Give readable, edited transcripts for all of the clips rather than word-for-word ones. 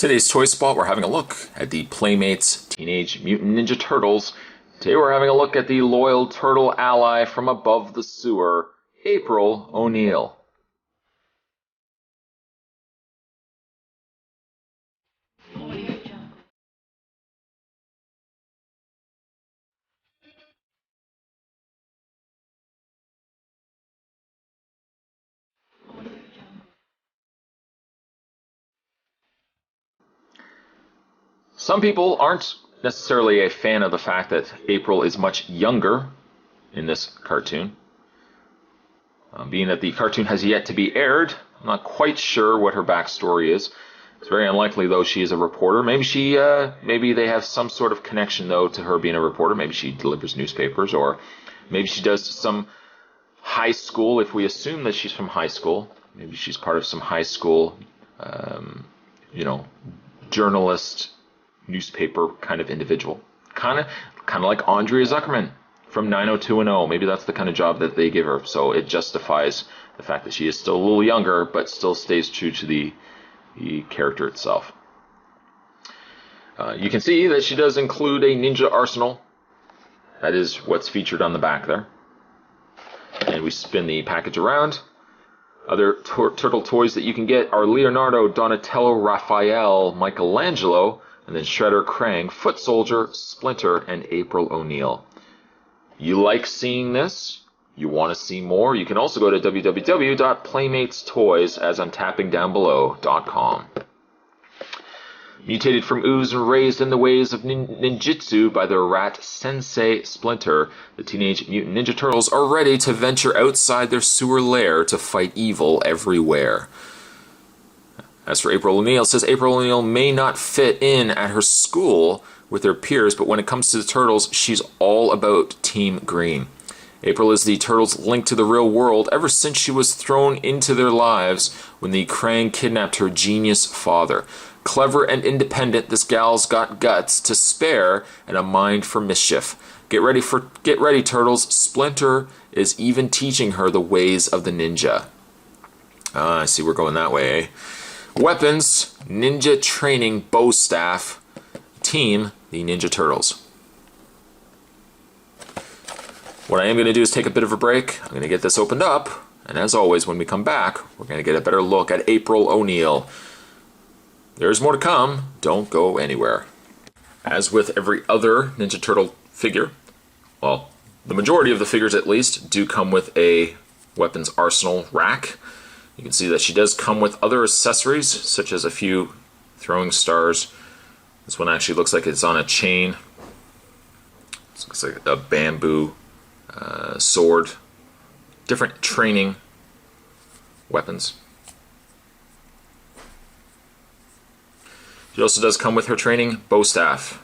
Today's Toy Spot, we're having a look at the Playmates Teenage Mutant Ninja Turtles. Today we're having a look at the loyal turtle ally from above the sewer, April O'Neil. Some people aren't necessarily a fan of the fact that April is much younger in this cartoon. Being that the cartoon has yet to be aired, I'm not quite sure what her backstory is. It's very unlikely, though, she is a reporter. Maybe they have some sort of connection, though, to her being a reporter. Maybe she delivers newspapers, or maybe she does some high school, if we assume that she's from high school. Maybe she's part of some high school, journalist, newspaper kind of individual. Kind of like Andrea Zuckerman from 90210. Maybe that's the kind of job that they give her. So it justifies the fact that she is still a little younger, but still stays true to the character itself. You can see that she does include a ninja arsenal. That is what's featured on the back there. And we spin the package around. Other turtle toys that you can get are Leonardo, Donatello, Raphael, Michelangelo, and then Shredder, Krang, Foot Soldier, Splinter, and April O'Neil. You like seeing this? You want to see more? You can also go to www.playmatestoys, as I'm tapping down below.com. Mutated from ooze and raised in the ways of ninjutsu by their rat sensei Splinter, the Teenage Mutant Ninja Turtles are ready to venture outside their sewer lair to fight evil everywhere. As for April O'Neil, it says April O'Neil may not fit in at her school with her peers, but when it comes to the Turtles, she's all about Team Green. April is the Turtles' link to the real world ever since she was thrown into their lives when the Krang kidnapped her genius father. Clever and independent, this gal's got guts to spare and a mind for mischief. Get ready, Turtles. Splinter is even teaching her the ways of the ninja. I see we're going that way, eh? Weapons, ninja training bow staff, team, the Ninja Turtles. What I am going to do is take a bit of a break. I'm going to get this opened up, and as always, when we come back, we're going to get a better look at April O'Neil. There's more to come. Don't go anywhere. As with every other Ninja Turtle figure, well, the majority of the figures at least do come with a weapons arsenal rack. You can see that she does come with other accessories, such as a few throwing stars. This one actually looks like it's on a chain. This looks like a bamboo sword. Different training weapons. She also does come with her training bow staff.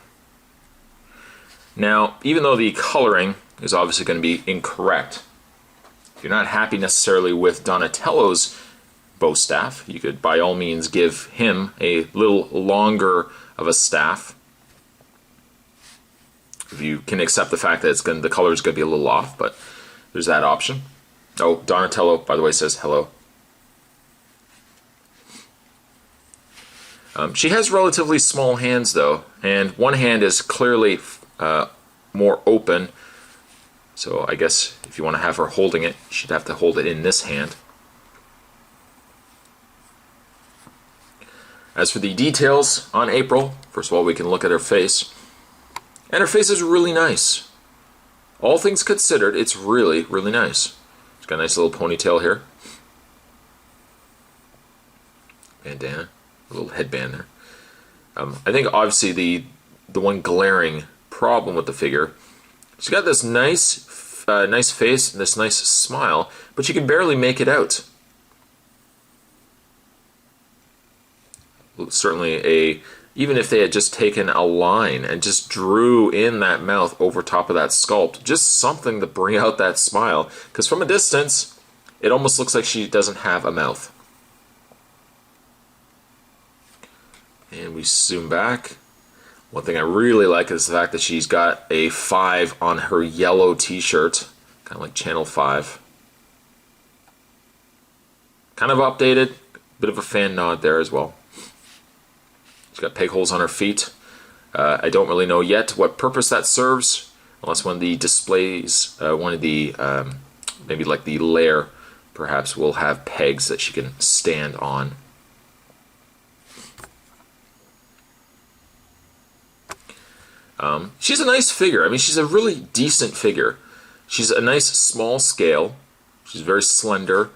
Now, even though the coloring is obviously going to be incorrect, if you're not happy necessarily with Donatello's bow staff, you could by all means give him a little longer of a staff. If you can accept the fact that the color is going to be a little off, but there's that option. Oh, Donatello, by the way, says hello. She has relatively small hands, though, and one hand is clearly more open. So I guess if you want to have her holding it, she'd have to hold it in this hand. As for the details on April, first of all, we can look at her face. And her face is really nice. All things considered, it's really, really nice. She's got a nice little ponytail here. Bandana. A little headband there. I think obviously the one glaring problem with the figure, she's got this nice face and this nice smile, but you can barely make it out. Certainly even if they had just taken a line and just drew in that mouth over top of that sculpt, just something to bring out that smile, because from a distance it almost looks like she doesn't have a mouth. And we zoom back. One thing I really like is the fact that she's got a 5 on her yellow t-shirt, kind of like Channel 5. Kind of updated, bit of a fan nod there as well. She's got peg holes on her feet. I don't really know yet what purpose that serves, unless one of the displays, one of the, maybe like the lair, perhaps will have pegs that she can stand on. She's a nice figure. I mean, she's a really decent figure. She's a nice small scale. She's very slender.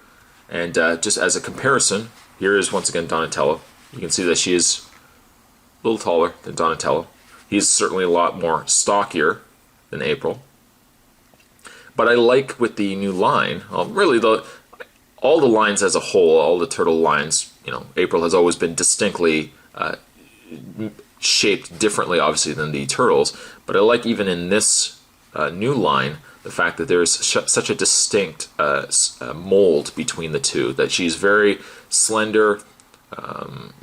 And just as a comparison, here is once again Donatello. You can see that she is a little taller than Donatello. He's certainly a lot more stockier than April. But I like with the new line, really all the lines as a whole, all the turtle lines, you know, April has always been distinctly shaped differently, obviously, than the turtles. But I like even in this new line the fact that there's such a distinct mold between the two. That she's very slender,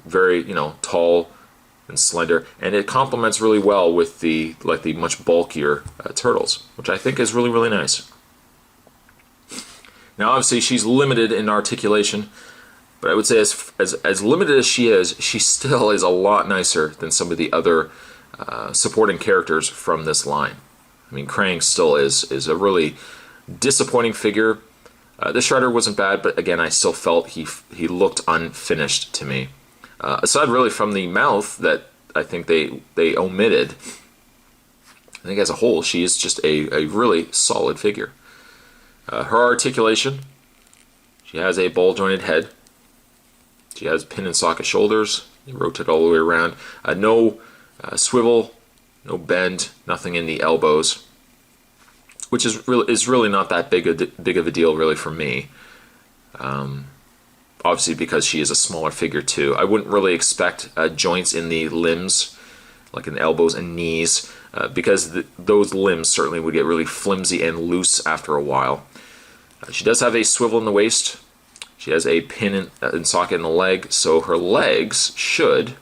very, you know, tall and slender, and it complements really well with the much bulkier turtles, which I think is really, really nice. Now, obviously, she's limited in articulation, but I would say as limited as she is, she still is a lot nicer than some of the other supporting characters from this line. I mean, Krang still is a really disappointing figure. The Shredder wasn't bad, but again, I still felt he looked unfinished to me. Aside really from the mouth that I think they omitted, I think as a whole, she is just a really solid figure. Her articulation, she has a ball-jointed head. She has pin and socket shoulders. They rotate all the way around. No swivel, no bend, nothing in the elbows, which is really not that big of a deal really for me. Obviously, because she is a smaller figure too. I wouldn't really expect joints in the limbs, like in the elbows and knees, because those limbs certainly would get really flimsy and loose after a while. She does have a swivel in the waist. She has a pin and socket in the leg, so her legs should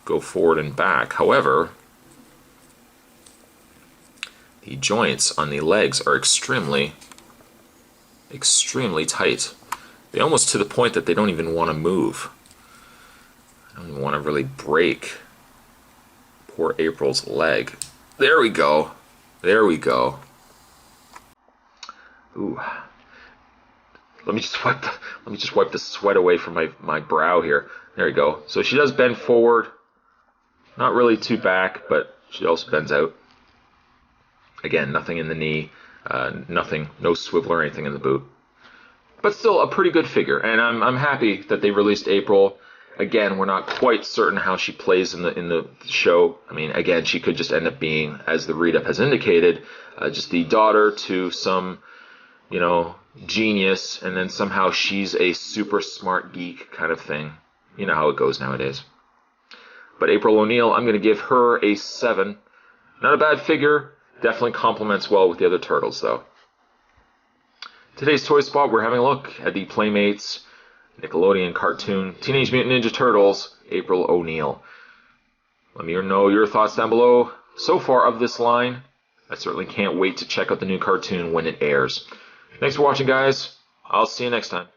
go forward and back. However, the joints on the legs are extremely, extremely tight. They're almost to the point that they don't even want to move. I don't even want to really break poor April's leg. There we go. There we go. Ooh. Let me just wipe the sweat away from my brow here. There we go. So she does bend forward. Not really too back, but she also bends out. Again, nothing in the knee, no swivel or anything in the boot. But still a pretty good figure, and I'm happy that they released April. Again, we're not quite certain how she plays in the show. I mean, again, she could just end up being, as the read-up has indicated, just the daughter to some, you know, genius, and then somehow she's a super smart geek kind of thing. You know how it goes nowadays. But April O'Neil, I'm going to give her a 7. Not a bad figure. Definitely complements well with the other turtles, though. Today's Toy Spot, we're having a look at the Playmates Nickelodeon cartoon Teenage Mutant Ninja Turtles, April O'Neil. Let me know your thoughts down below so far of this line. I certainly can't wait to check out the new cartoon when it airs. Thanks for watching, guys. I'll see you next time.